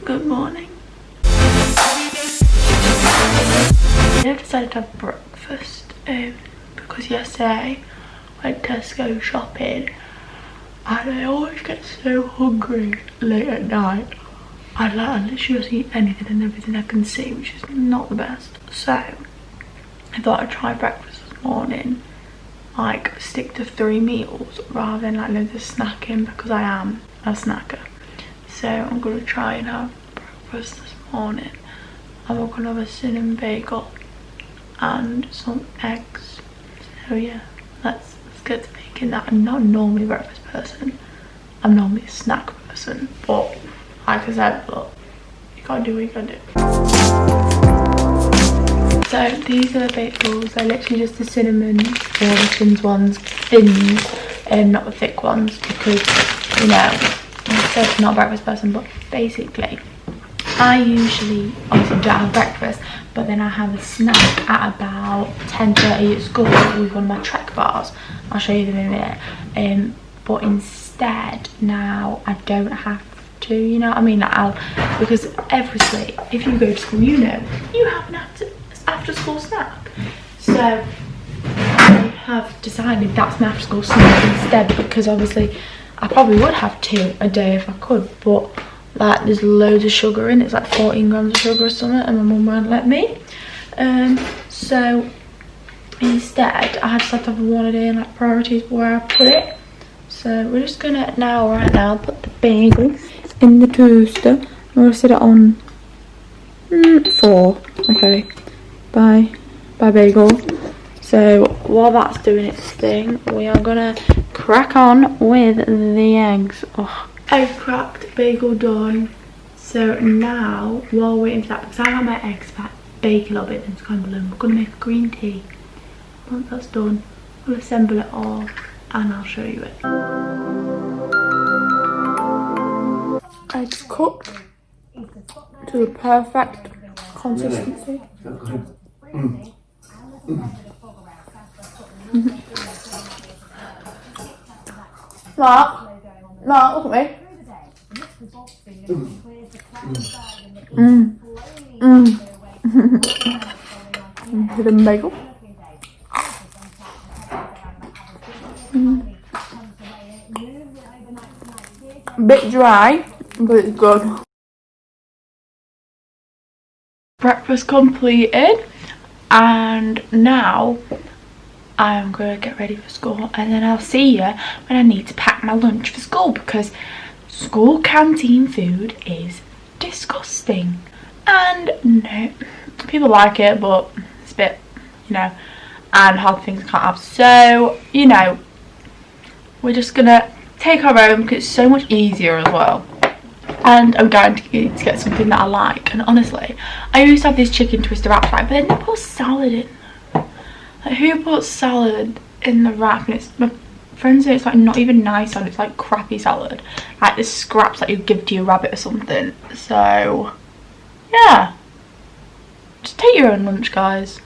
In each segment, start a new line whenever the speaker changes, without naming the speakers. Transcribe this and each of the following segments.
Good morning. I've decided to have breakfast because yesterday I went Tesco shopping and I always get so hungry late at night. I literally just eat anything and everything I can see, which is not the best. So I thought I'd try breakfast this morning, like stick to 3 meals rather than like loads of snacking, because I am a snacker. So I'm gonna try and have breakfast this morning, and we're gonna have a cinnamon bagel and some eggs. So yeah, let's get to making that. I'm not normally a breakfast person, I'm normally a snack person, but like I said, look, you gotta do what you gotta do. So these are the bagels. They're literally just the cinnamon or the thins ones, thins, not the thick ones, because you know I'm not a breakfast person. But basically I usually obviously don't have breakfast, but then I have a snack at about 10:30 at school with one of my Trek bars. I'll show you them in a minute. But instead now I don't have to, you know what I mean? Like because obviously if you go to school, you know you have an after school snack. So I have decided that's my after school snack instead, because obviously I probably would have 2 a day if I could, but like there's loads of sugar in it. It's like 14 grams of sugar or something, and my mum won't let me. So instead I just have to have one a day and like priorities where I put it. So we're just gonna right now put the bagel in the toaster. I'm gonna set it on 4. Okay, bye bagel. So while that's doing its thing, we are gonna crack on with the eggs. Oh, I've cracked bagel done. So now while waiting for that, because I want my eggs bake a little bit and scramble them, we're gonna make a green tea. Once that's done, we'll assemble it all and I'll show you it. Eggs cooked to the perfect consistency. Mark, look at me. With a bagel. A bit dry, but it's good. Breakfast completed, and now I'm gonna get ready for school, and then I'll see you when I need to pack my lunch for school, because school canteen food is disgusting. And no, people like it, but it's a bit, you know, and hard things I can't have. So, you know, we're just gonna take our own, because it's so much easier as well. And I'm guaranteed to get something that I like. And honestly, I used to have this chicken twister wrap, right, but then they put salad in. Like, who puts salad in the wrap? And it's, my friends say it's like not even nice salad, it's like crappy salad, like the scraps that you give to your rabbit or something. So yeah, just take your own lunch, guys.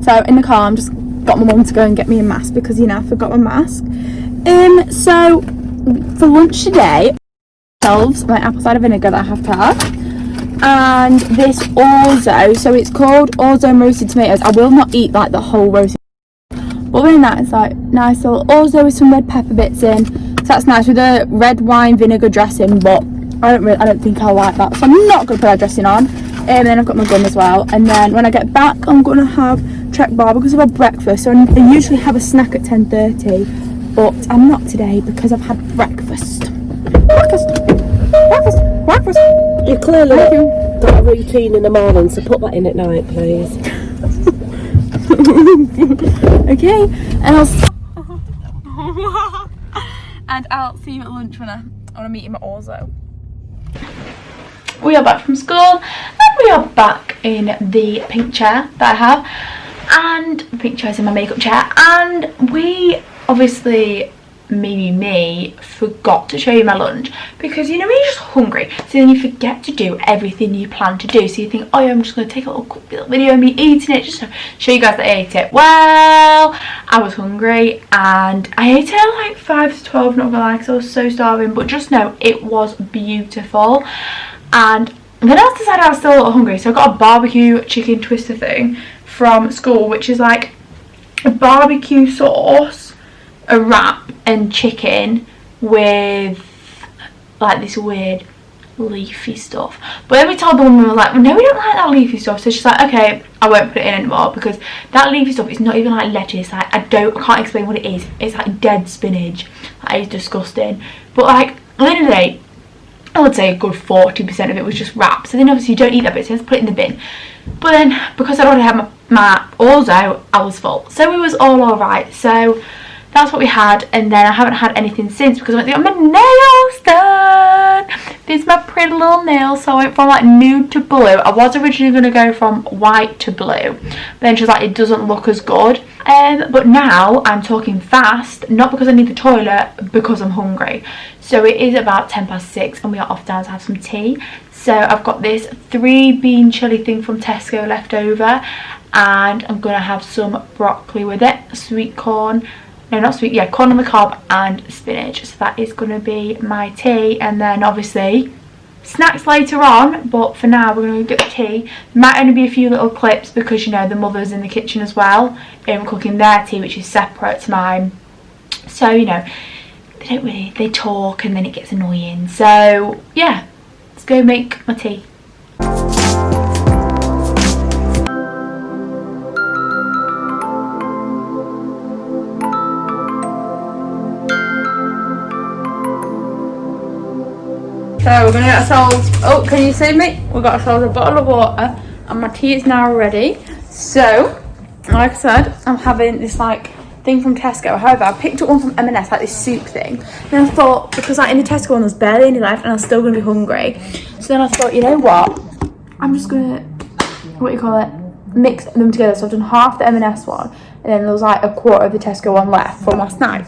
So in the car, I'm just got my mum to go and get me a mask, because you know I forgot my mask. So for lunch today, my apple cider vinegar that I have to have, and this orzo, so it's called orzo roasted tomatoes. I will not eat like the whole roasted, but other than that, it's like nice little orzo with some red pepper bits in, so that's nice, with a red wine vinegar dressing, but I don't think I like that, so I'm not gonna put that dressing on. And then I've got my gum as well, and then when I get back I'm gonna have Trek bar because of our breakfast. So I usually have a snack at 10:30, but I'm not today because I've had breakfast. Breakfast.
You clearly got a routine in the morning, so put that in at night, please.
Okay, and I'll see you at lunch when I want to meet him at Orzo. We are back from school, and we are back in the pink chair that I have, and the pink chair's in my makeup chair, and we obviously maybe me, forgot to show you my lunch, because you know when you're just hungry, so then you forget to do everything you plan to do. So you think, oh yeah, I'm just going to take a little quick little video of me eating it just to show you guys that I ate it. Well, I was hungry and I ate it at like 5 to 12, not gonna lie, because I was so starving. But just know it was beautiful. And then I decided I was still a little hungry, so I got a barbecue chicken twister thing from school, which is like a barbecue sauce, a wrap and chicken with like this weird leafy stuff. But then we told the woman, we were like, well, no, we don't like that leafy stuff. So she's like, okay, I won't put it in anymore, because that leafy stuff is not even like lettuce. Like I can't explain what it is. It's like dead spinach. Like, it's disgusting. But like at the end of the day, I would say a good 40% of it was just wrap. So then obviously you don't eat that bit, so you have to put it in the bin. But then because I'd already had my orzo, I was full. So it was all alright. So that's what we had, and then I haven't had anything since because I went to get my nails done. These are my pretty little nails, so I went from like nude to blue. I was originally going to go from white to blue, but then she was like, it doesn't look as good. But now I'm talking fast, not because I need the toilet, because I'm hungry. So it is about 6:10 and we are off down to have some tea. So I've got this 3-bean chili thing from Tesco left over, and I'm going to have some broccoli with it, sweet corn. No, not sweet, yeah, corn on the cob and spinach. So that is going to be my tea, and then obviously snacks later on, but for now we're going to get the tea. There might only be a few little clips because, you know, the mother's in the kitchen as well, cooking their tea, which is separate to mine. So, you know, they talk and then it gets annoying. So yeah, let's go make my tea. So we're going to get ourselves, oh, can you see me? We've got ourselves a bottle of water and my tea is now ready. So, like I said, I'm having this like thing from Tesco. However, I picked up one from M&S, like this soup thing. Then I thought, because like in the Tesco one there's barely any left and I'm still going to be hungry. So then I thought, you know what? I'm just going to, mix them together. So I've done half the M&S one and then there was like a quarter of the Tesco one left from last night.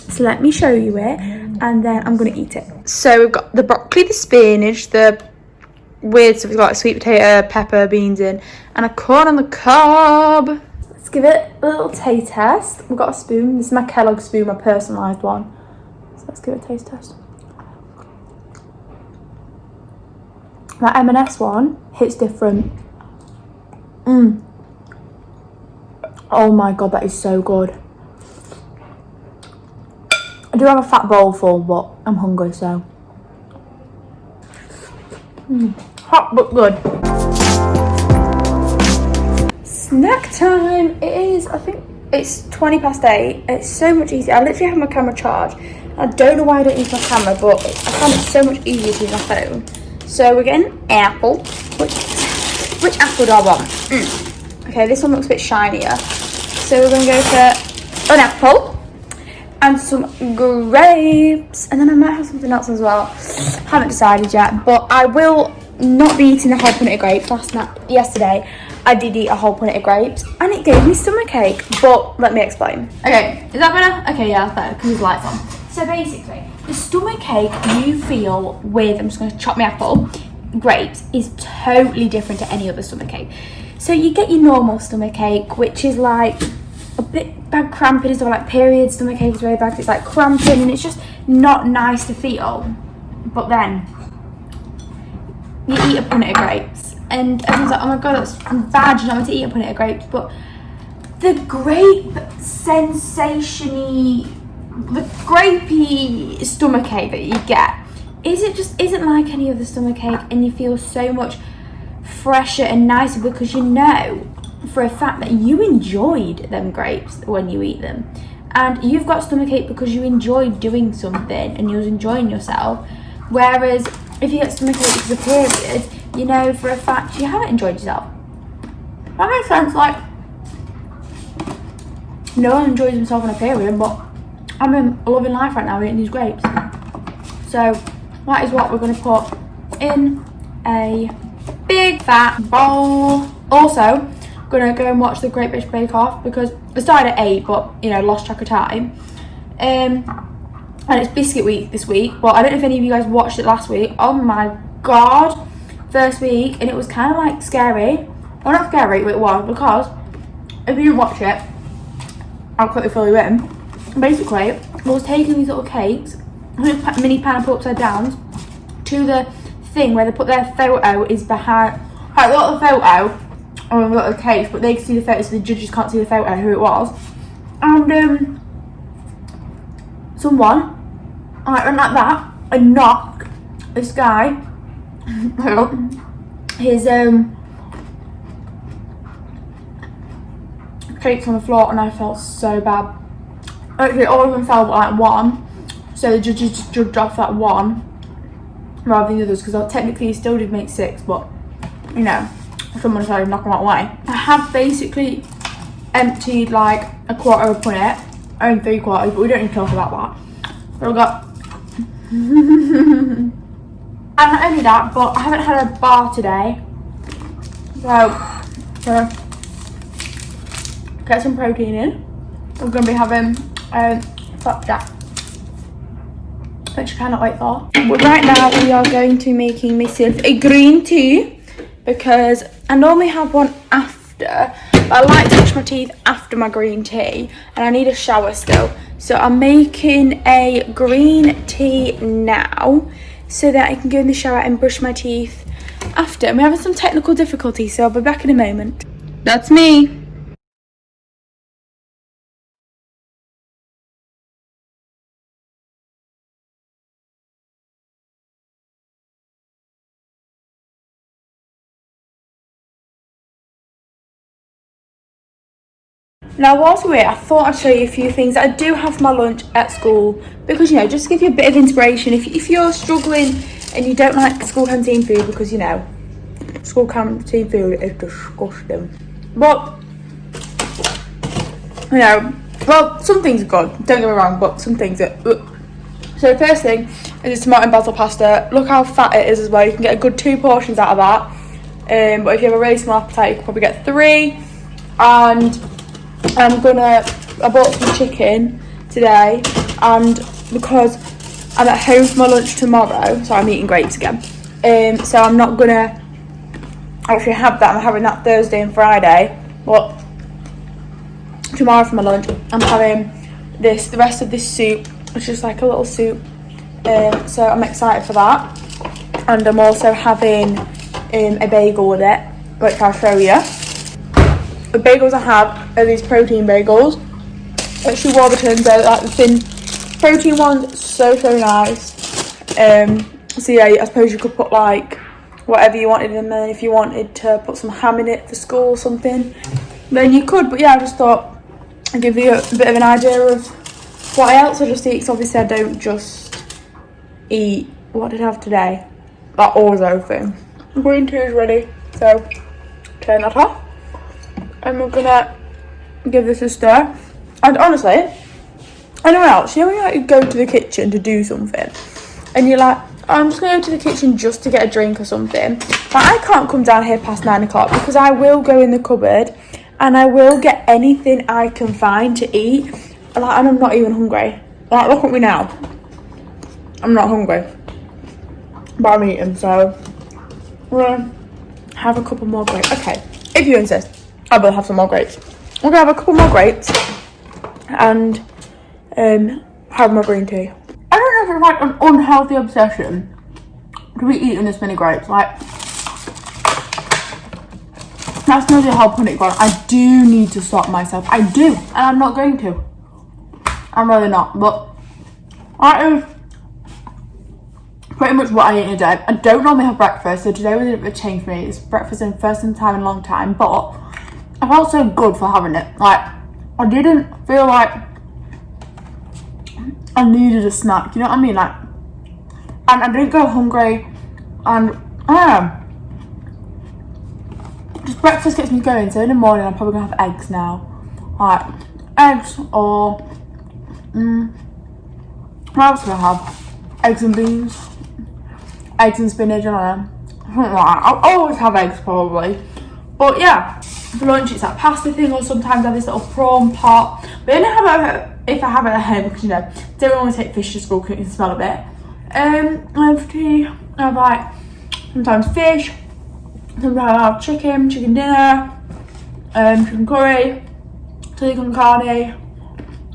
So let me show you it, and then I'm going to eat it. So we've got the broccoli, the spinach, the weird stuff, we've got like sweet potato, pepper, beans in, and a corn on the cob. Let's give it a little taste test. We've got a spoon. This is my Kellogg spoon, my personalised one. So let's give it a taste test. That M&S one hits different. Oh my god, that is so good. I do have a fat bowl full, but I'm hungry, so. Hot but good. Snack time! It is, I think it's 8:20. It's so much easier. I literally have my camera charged. I don't know why I don't use my camera, but I find it so much easier to use my phone. So we're getting apple. Which apple do I want? Okay, this one looks a bit shinier. So we're going to go for an apple. And some grapes, and then I might have something else as well. Haven't decided yet, but I will not be eating the whole punnet of grapes. Yesterday I did eat a whole punnet of grapes and it gave me stomachache, but let me explain. Okay, is that better? Okay, yeah, that's better because there's lights on. So basically, the stomachache you feel with, I'm just going to chop my apple, grapes, is totally different to any other stomachache. So you get your normal stomachache, which is like a bit bad cramping, so like period stomachache is very bad. It's like cramping and it's just not nice to feel. But then you eat a punnet of grapes and everyone's like, oh my god, that's bad, you're not meant to eat a punnet of grapes. But the grape sensation-y, the grapey stomachache that you get isn't like any other stomachache, and you feel so much fresher and nicer because you know for a fact that you enjoyed them grapes when you eat them, and you've got stomachache because you enjoyed doing something and you was enjoying yourself. Whereas if you get stomachache because of period, you know for a fact you haven't enjoyed yourself. That makes sense. Like, no one enjoys himself on a period, but I'm in a loving life right now eating these grapes. So that is what we're going to put in a big fat bowl. Also, gonna go and watch the Great British Bake Off because it started at 8, but you know, lost track of time. And it's biscuit week this week, but I don't know if any of you guys watched it last week. Oh my god, first week, and it was kind of like scary. Well, not scary, but it was, because if you didn't watch it, I'll quickly fill you in. Basically, I was taking these little cakes, mini pineapple upside downs, to the thing where they put their photo is behind, like, got the photo on the little cakes, but they can see the photo, so the judges can't see the photo who it was. And someone, I went like that and knocked this guy, his cakes on the floor, and I felt so bad. Actually, all of them fell but like one, so the judges just judged off that one rather than the others, because technically he still did make 6, but you know, someone decided to knock them out of the way. I have basically emptied like a quarter of a punnet, and 3 quarters, but we don't need to talk about that. So I've got and not only that, but I haven't had a bar today, so get some protein in. We're going to be having flapjack, which I cannot wait for. But right now we are going to be making myself a green tea, because I normally have one after, but I like to brush my teeth after my green tea, and I need a shower still. So I'm making a green tea now, so that I can go in the shower and brush my teeth after. And we're having some technical difficulties, so I'll be back in a moment. That's me. Now whilst we're here, I thought I'd show you a few things that I do have for my lunch at school, because, you know, just to give you a bit of inspiration. If you're struggling and you don't like school canteen food, because, you know, school canteen food is disgusting. But, you know, well, some things are good, don't get me wrong, but some things are... So the first thing is tomato and basil pasta. Look how fat it is as well. You can get a good 2 portions out of that. But if you have a really small appetite, you can probably get 3. And I bought some chicken today, and because I'm at home for my lunch tomorrow, so I'm eating grapes again, so I'm not gonna actually have that. I'm having that Thursday and Friday, but tomorrow for my lunch I'm having the rest of this soup. It's just like a little soup, so I'm excited for that. And I'm also having a bagel with it, which I'll show you. The bagels I have are these protein bagels. Actually, Warburton's, they're like the thin protein ones, so nice. So yeah, I suppose you could put like whatever you wanted in there. If you wanted to put some ham in it for school or something, then you could. But yeah, I just thought I'd give you a bit of an idea of what else I just eat, because obviously I don't just eat. What did I have today? That orzo thing. Green tea is ready, so turn that off. And we're gonna give this a stir. And honestly, anyone else, you know when you like go to the kitchen to do something and you're like, oh, I'm just gonna go to the kitchen just to get a drink or something. Like, I can't come down here past 9 o'clock, because I will go in the cupboard and I will get anything I can find to eat. Like, and I'm not even hungry. Like, look at me now. I'm not hungry, but I'm eating, so we're gonna have a couple more grapes. Okay, if you insist, I will have some more grapes. We're gonna have a couple more grapes and have my green tea. I don't know if it's like an unhealthy obsession to be eating this many grapes. Like, that's maybe the whole point. I do need to stop myself. I do, and I'm not going to. I'm really not. But that is pretty much what I eat in a day. I don't normally have breakfast, so today was a bit of a change for me. It's breakfast in first time in a long time, but I felt so good for having it. Like, I didn't feel like I needed a snack, you know what I mean? Like, and I didn't go hungry, and I don't know, just breakfast gets me going. So in the morning I'm probably gonna have eggs now, like eggs, or what else do I have? Eggs and beans, eggs and spinach, I don't know, something like that. I'll always have eggs probably. But yeah, for lunch it's that pasta thing, or sometimes I have this little prawn pot. But I only have if I have it at home, because you know, don't always take fish to school because you can smell a bit. And for tea, I have like sometimes fish, sometimes I have chicken dinner, chicken curry, chili con carne,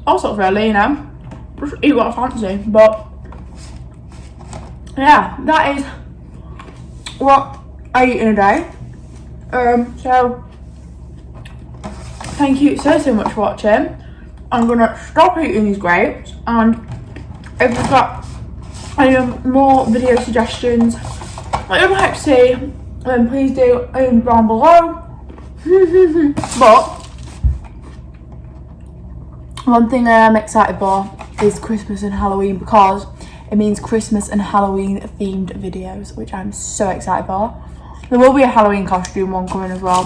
all sorts really, you know. Just eat what I fancy, but yeah, that is what I eat in a day. So thank you so much for watching. I'm gonna stop eating these grapes, and if you've got any more video suggestions that you'd like to see, then please do down below. But one thing I am excited for is Christmas and Halloween, because it means Christmas and Halloween themed videos, which I'm so excited for. There will be a Halloween costume one coming as well,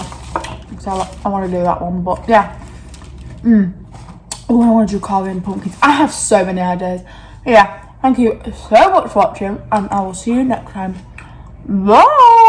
so I want to do that one. But yeah, oh, I want to do carving pumpkins. I have so many ideas. Yeah, thank you so much for watching, and I will see you next time. Bye.